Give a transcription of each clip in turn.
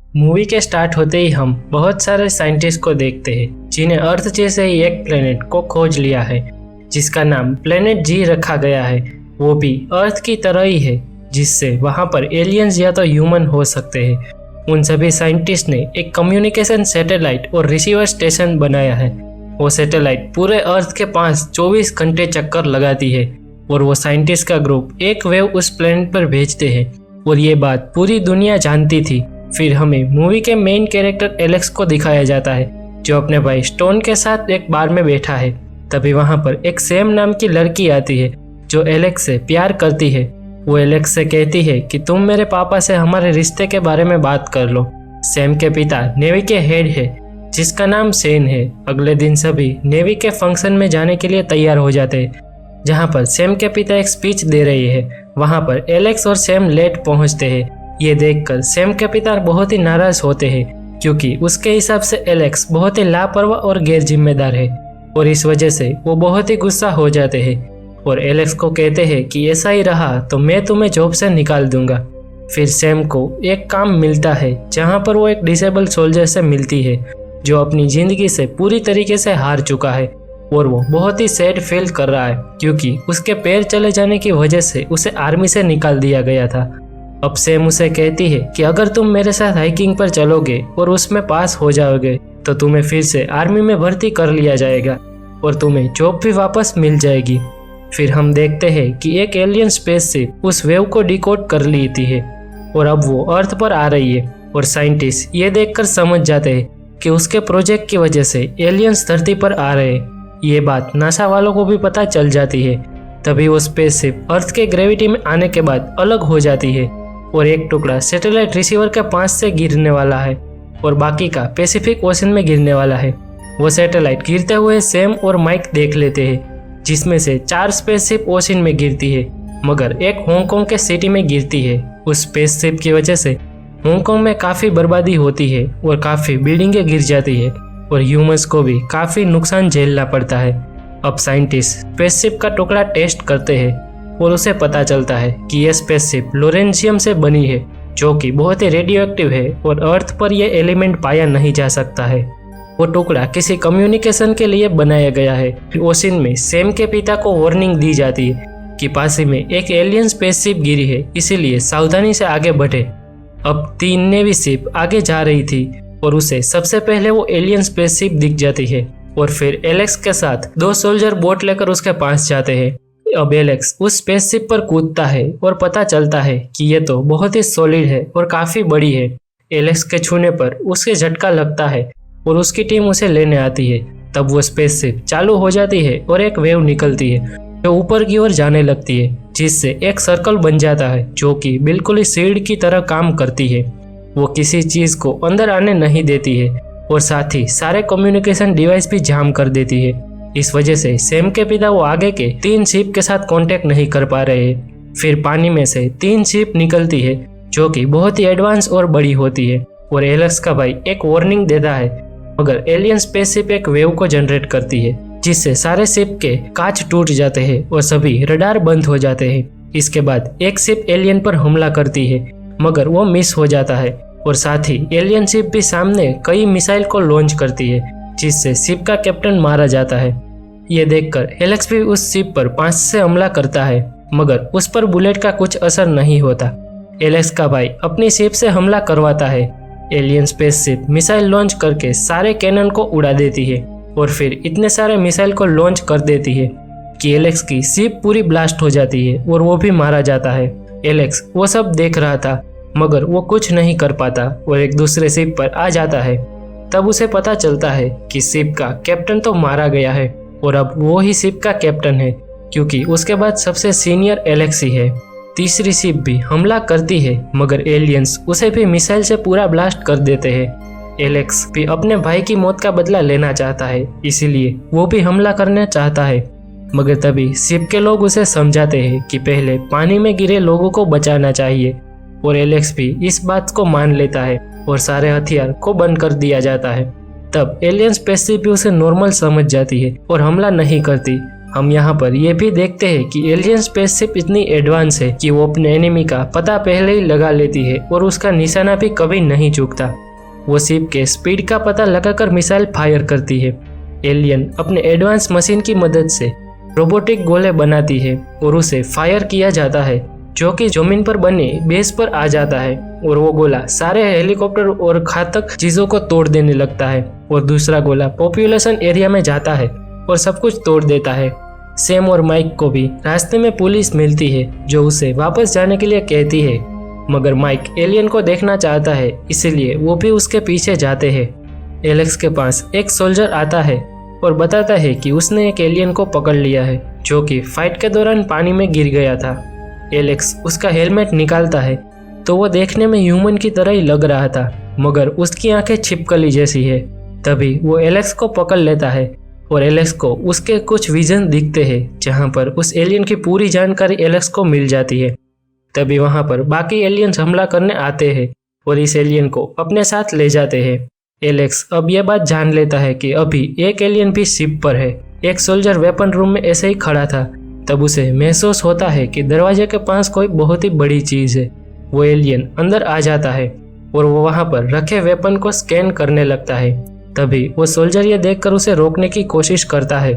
Movie के start होते ही हम बहुत सारे साइंटिस्ट को देखते हैं जिन्हें अर्थ जैसे ही एक प्लेनेट को खोज लिया है जिसका नाम प्लेनेट जी रखा गया है। वो भी अर्थ की तरह ही है जिससे वहाँ पर एलियंस या तो ह्यूमन हो सकते हैं। उन सभी साइंटिस्ट ने एक कम्युनिकेशन सैटेलाइट और रिसीवर स्टेशन बनाया है। वो सैटेलाइट पूरे अर्थ के पास 24 घंटे चक्कर लगाती है और वो साइंटिस्ट का ग्रुप एक वेव उस प्लेनेट पर भेजते हैं और ये बात पूरी दुनिया जानती थी। फिर हमें मूवी के मेन कैरेक्टर एलेक्स को दिखाया जाता है जो अपने भाई स्टोन के साथ एक बार में बैठा है। तभी वहाँ पर एक सैम नाम की लड़की आती है जो एलेक्स से प्यार करती है। वो एलेक्स से कहती है कि तुम मेरे पापा से हमारे रिश्ते के बारे में बात कर लो। सैम के पिता नेवी के हेड है जिसका नाम सेन है। अगले दिन सभी नेवी के फंक्शन में जाने के लिए तैयार हो जाते हैं जहाँ पर सैम के पिता एक स्पीच दे रही है। वहाँ पर एलेक्स और सैम लेट पहुँचते हैं। ये देखकर सैम के पिता बहुत ही नाराज होते हैं क्योंकि उसके हिसाब से एलेक्स बहुत ही लापरवाह और गैर जिम्मेदार है और इस वजह से वो बहुत ही गुस्सा हो जाते हैं और एलेक्स को कहते हैं कि ऐसा ही रहा तो मैं तुम्हें जॉब से निकाल दूंगा। फिर सैम को एक काम मिलता है जहाँ पर वो एक डिसेबल सोल्जर से मिलती है जो अपनी जिंदगी से पूरी तरीके से हार चुका है और वो बहुत ही सैड फील कर रहा है क्योंकि उसके पैर चले जाने की वजह से उसे आर्मी से निकाल दिया गया था। अब सैम उसे कहती है कि अगर तुम मेरे साथ हाइकिंग पर चलोगे और उसमें पास हो जाओगे तो तुम्हें फिर से आर्मी में भर्ती कर लिया जाएगा और तुम्हें जॉब भी वापस मिल जाएगी। फिर हम देखते हैं कि एक एलियन स्पेसशिप उस वेव को डिकोड कर लेती है और अब वो अर्थ पर आ रही है और साइंटिस्ट ये देखकर समझ जाते हैं कि उसके प्रोजेक्ट की वजह से एलियंस धरती पर आ रहे हैं। ये बात नासा वालों को भी पता चल जाती है। तभी वो स्पेसशिप अर्थ के ग्रेविटी में आने के बाद अलग हो जाती है और एक टुकड़ा सैटेलाइट रिसीवर के पास से गिरने वाला है और बाकी का पैसिफिक ओशन में गिरने वाला है। वो सैटेलाइट गिरते हुए सैम और माइक देख लेते हैं जिसमें से 4 स्पेसशिप ओशन में गिरती है मगर एक हांगकांग के सिटी में गिरती है। उस स्पेसशिप की वजह से हांगकांग में काफ़ी बर्बादी होती है और काफ़ी बिल्डिंगें गिर जाती है और ह्यूमंस को भी काफ़ी नुकसान झेलना पड़ता है। अब साइंटिस्ट स्पेसशिप का टुकड़ा टेस्ट करते हैं और उसे पता चलता है कि यह स्पेसशिप लोरेंशियम से बनी है जो कि बहुत ही रेडियो एक्टिव है और अर्थ पर यह एलिमेंट पाया नहीं जा सकता है। वो टुकड़ा किसी कम्युनिकेशन के लिए बनाया गया है। ओशन में सैम के पिता को वार्निंग दी जाती है कि पास ही में एक एलियन स्पेसशिप गिरी है इसीलिए सावधानी से आगे बढ़े। अब 3 नेवी शिप आगे जा रही थी और उसे सबसे पहले वो एलियन स्पेसशिप दिख जाती है और फिर एलेक्स के साथ 2 सोल्जर बोट लेकर उसके पास जाते हैं। अब एलेक्स उस स्पेसशिप पर कूदता है और पता चलता है कि ये तो बहुत ही सॉलिड है और काफी बड़ी है। एलेक्स के छूने पर उसे झटका लगता है और उसकी टीम उसे लेने आती है। तब वो स्पेसशिप चालू हो जाती है और एक वेव निकलती है जो ऊपर की ओर जाने लगती है जिससे एक सर्कल बन जाता है जो कि बिल्कुल ही शील्ड की तरह काम करती है। वो किसी चीज को अंदर आने नहीं देती है और साथ ही सारे कम्युनिकेशन डिवाइस भी जाम कर देती है। इस वजह से सैम के पिता वो आगे के 3 शिप के साथ कांटेक्ट नहीं कर पा रहे हैं। फिर पानी में से 3 शिप निकलती है जो कि बहुत ही एडवांस और बड़ी होती है और एलेक्स का भाई एक वार्निंग देता है मगर एलियन स्पेसशिप एक वेव को जनरेट करती है जिससे सारे शिप के कांच टूट जाते हैं और सभी रडार बंद हो जाते हैं। इसके बाद एक शिप एलियन पर हमला करती है मगर वो मिस हो जाता है और साथ ही एलियन शिप भी सामने कई मिसाइल को लॉन्च करती है जिससे शिप का कैप्टन मारा जाता है। ये देखकर एलेक्स भी उस शिप पर 5 से हमला करता है मगर उस पर बुलेट का कुछ असर नहीं होता। एलेक्स का भाई अपनी शिप से हमला करवाता है। एलियन स्पेसशिप मिसाइल लॉन्च करके सारे कैनन को उड़ा देती है और फिर इतने सारे मिसाइल को लॉन्च कर देती है कि एलेक्स की शिप पूरी ब्लास्ट हो जाती है और वो भी मारा जाता है। एलेक्स वो सब देख रहा था मगर वो कुछ नहीं कर पाता और एक दूसरे शिप पर आ जाता है। तब उसे पता चलता है कि शिप का कैप्टन तो मारा गया है और अब वो ही शिप का कैप्टन है क्योंकि उसके बाद सबसे सीनियर एलेक्स ही है। तीसरी शिप भी हमला करती है मगर एलियंस उसे भी मिसाइल से पूरा ब्लास्ट कर देते हैं। एलेक्स भी अपने भाई की मौत का बदला लेना चाहता है इसीलिए वो भी हमला करना चाहता है मगर तभी शिप के लोग उसे समझाते हैं कि पहले पानी में गिरे लोगों को बचाना चाहिए और एलेक्स भी इस बात को मान लेता है और सारे हथियार को बंद कर दिया जाता है। तब एलियन स्पेसशिप भी उसे नॉर्मल समझ जाती है और हमला नहीं करती हम यहाँ पर ये भी देखते हैं कि एलियन स्पेसशिप इतनी एडवांस है कि वो अपने एनिमी का पता पहले ही लगा लेती है और उसका निशाना भी कभी नहीं चूकता। वो शिप के स्पीड का पता लगाकर मिसाइल फायर करती है। एलियन अपने एडवांस मशीन की मदद से रोबोटिक गोले बनाती है और उसे फायर किया जाता है, जो कि जमीन पर बने बेस पर आ जाता है और वो गोला सारे हेलीकॉप्टर और घातक चीजों को तोड़ देने लगता है और दूसरा गोला पॉपुलेशन एरिया में जाता है और सब कुछ तोड़ देता है। सैम और माइक को भी रास्ते में पुलिस मिलती है जो उसे वापस जाने के लिए कहती है, मगर माइक एलियन को देखना चाहता है, इसलिए वो भी उसके पीछे जाते हैं। एलेक्स के पास एक सोल्जर आता है और बताता है कि उसने एक एलियन को पकड़ लिया है जो कि फाइट के दौरान पानी में गिर गया था। एलेक्स उसका हेलमेट निकालता है तो वो देखने में ह्यूमन की तरह ही लग रहा था, मगर उसकी आंखें छिपकली जैसी है। तभी वो एलेक्स को पकड़ लेता है और एलेक्स को उसके कुछ विजन दिखते हैं जहां पर उस एलियन की पूरी जानकारी एलेक्स को मिल जाती है। तभी वहां पर बाकी एलियंस हमला करने आते हैं और इस एलियन को अपने साथ ले जाते हैं। एलेक्स अब यह बात जान लेता है कि अभी एक एलियन भी शिप पर है। एक सोल्जर वेपन रूम में ऐसे ही खड़ा था। तब उसे महसूस होता है कि दरवाजे के पास कोई बहुत ही बड़ी चीज है। वो एलियन अंदर आ जाता है और वो वहां पर रखे वेपन को स्कैन करने लगता है। तभी वो सोल्जर ये देखकर उसे रोकने की कोशिश करता है,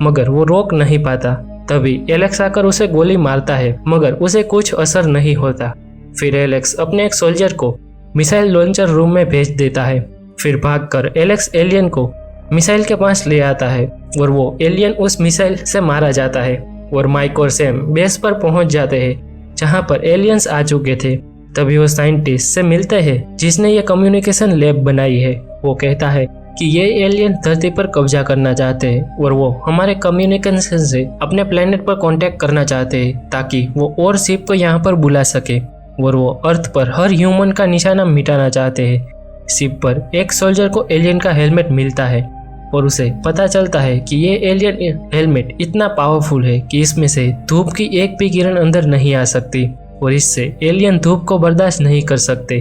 मगर वो रोक नहीं पाता। तभी एलेक्स आकर उसे गोली मारता है, मगर उसे कुछ असर नहीं होता। फिर एलेक्स अपने एक सोल्जर को मिसाइल लॉन्चर रूम में भेज देता है। फिर भागकर एलेक्स एलियन को मिसाइल के पास ले आता है और वो एलियन उस मिसाइल से मारा जाता है और माइक और सैम बेस पर पहुंच जाते हैं जहां पर एलियंस आ चुके थे। तभी वो साइंटिस्ट से मिलते हैं जिसने ये कम्युनिकेशन लैब बनाई है। वो कहता है कि ये एलियन धरती पर कब्जा करना चाहते हैं और वो हमारे कम्युनिकेशन से अपने प्लेनेट पर कांटेक्ट करना चाहते हैं ताकि वो और शिप को यहाँ पर बुला सके और वो अर्थ पर हर ह्यूमन का निशाना मिटाना चाहते हैं। शिप पर एक सोल्जर को एलियन का हेलमेट मिलता है और उसे पता चलता है कि ये एलियन हेलमेट इतना पावरफुल है कि इसमें से धूप की एक भी किरण अंदर नहीं आ सकती और इससे एलियन धूप को बर्दाश्त नहीं कर सकते।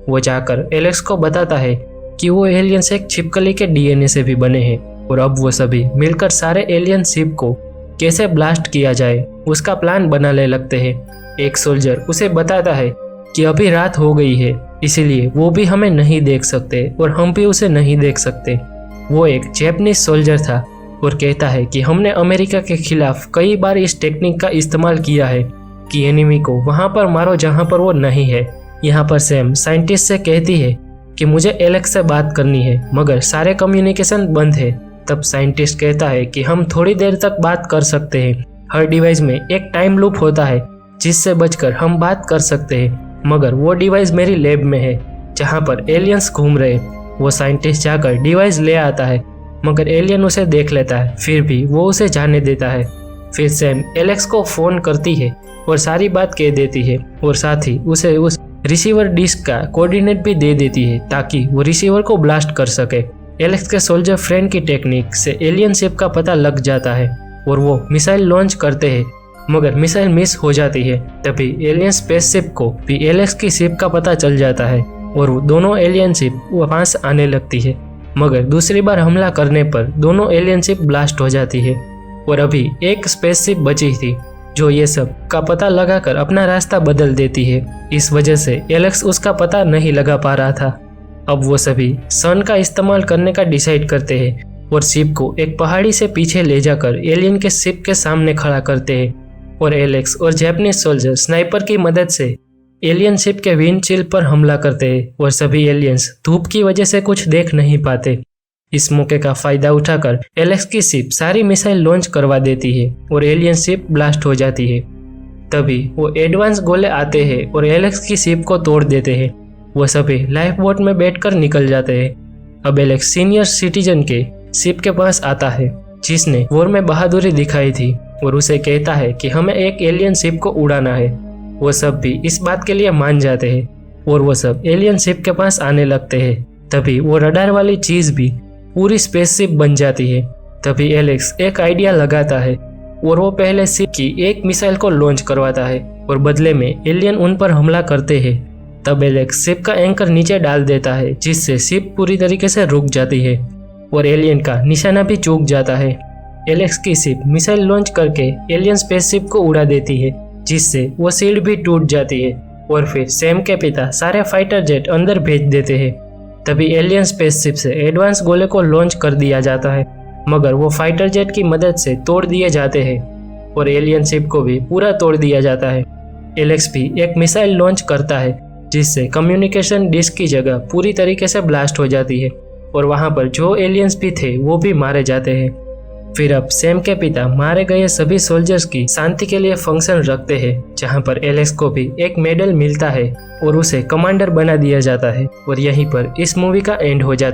वो जाकर एलेक्स को बताता है कि वो एलियंस एक छिपकली के डीएनए से भी बने हैं और अब वो सभी मिलकर सारे एलियन शिप को कैसे ब्लास्ट किया जाए उसका प्लान बनाने लगते हैं। एक सोल्जर उसे बताता है कि अभी रात हो गई है, इसीलिए वो भी हमें नहीं देख सकते और हम भी उसे नहीं देख सकते। वो एक जैपनीज सोल्जर था और कहता है कि हमने अमेरिका के खिलाफ कई बार इस टेक्निक का इस्तेमाल किया है कि एनिमी को वहां पर मारो जहां पर वो नहीं है। यहाँ पर सैम साइंटिस्ट से कहती है कि मुझे एलेक्स से बात करनी है, मगर सारे कम्युनिकेशन बंद है। तब साइंटिस्ट कहता है कि हम थोड़ी देर तक बात कर सकते हैं। हर डिवाइस में एक टाइम लूप होता है जिससे बचकर हम बात कर सकते हैं, मगर वो डिवाइस मेरी लैब में है जहाँ पर एलियंस घूम रहे। वो साइंटिस्ट जाकर डिवाइस ले आता है, मगर एलियन उसे देख लेता है, फिर भी वो उसे जाने देता है। फिर सैम एलेक्स को फोन करती है और सारी बात कह देती है और साथ ही उसे उस रिसीवर डिस्क का कोऑर्डिनेट भी दे देती है ताकि वो रिसीवर को ब्लास्ट कर सके। एलेक्स के सोल्जर फ्रेंड की टेक्निक से एलियन शिप का पता लग जाता है और वो मिसाइल लॉन्च करते हैं, मगर मिसाइल मिस हो जाती है। तभी एलियन स्पेसशिप को भी एलेक्स की शिप का पता चल जाता है और वो दोनों एलियन शिप पास आने लगती है, मगर दूसरी बार हमला करने पर दोनों एलियन शिप ब्लास्ट हो जाती है और अभी एक स्पेसशिप बची थी जो ये सब का पता लगाकर अपना रास्ता बदल देती है। इस वजह से एलेक्स उसका पता नहीं लगा पा रहा था। अब वो सभी सन का इस्तेमाल करने का डिसाइड करते हैं और शिप को एक पहाड़ी से पीछे ले जाकर एलियन के शिप के सामने खड़ा करते हैं और एलेक्स और जैपनीज सोल्जर स्नाइपर की मदद से एलियन शिप के विंडशील्ड पर हमला करते हैं और सभी एलियंस धूप की वजह से कुछ देख नहीं पाते। इस मौके का फायदा उठाकर एलेक्स की शिप सारी मिसाइल लॉन्च करवा देती है और एलियन शिप ब्लास्ट हो जाती है। तभी वो एडवांस गोले आते हैं और एलेक्स की शिप को तोड़ देते हैं। वो सभी लाइफ बोट में बैठकर निकल जाते हैं। अब एलेक्स सीनियर सिटीजन के शिप के पास आता है जिसने वॉर में बहादुरी दिखाई थी और उसे कहता है कि हमें एक एलियन शिप को उड़ाना है। वो सब भी इस बात के लिए मान जाते हैं और वो सब एलियन शिप के पास आने लगते हैं। तभी वो रडार वाली चीज भी पूरी स्पेसशिप बन जाती है। तभी एलेक्स एक आइडिया लगाता है और वो पहले शिप की एक मिसाइल को लॉन्च करवाता है और बदले में एलियन उन पर हमला करते हैं। तब एलेक्स शिप का एंकर नीचे डाल देता है जिससे शिप पूरी तरीके से रुक जाती है और एलियन का निशाना भी चूक जाता है। एलेक्स की शिप मिसाइल लॉन्च करके एलियन स्पेसशिप को उड़ा देती है, जिससे वो शील्ड भी टूट जाती है और फिर सैम के पिता सारे फाइटर जेट अंदर भेज देते हैं। तभी एलियन स्पेसशिप से एडवांस गोले को लॉन्च कर दिया जाता है, मगर वो फाइटर जेट की मदद से तोड़ दिए जाते हैं और एलियन शिप को भी पूरा तोड़ दिया जाता है। एलेक्स भी एक मिसाइल लॉन्च करता है, जिससे कम्युनिकेशन डिस्क की जगह पूरी तरीके से ब्लास्ट हो जाती है और वहाँ पर जो एलियंस भी थे वो भी मारे जाते हैं। फिर अब सैम के पिता मारे गए सभी सोल्जर्स की शांति के लिए फंक्शन रखते हैं, जहाँ पर एलेक्स को भी एक मेडल मिलता है और उसे कमांडर बना दिया जाता है। और यहीं पर इस मूवी का एंड हो जाता है।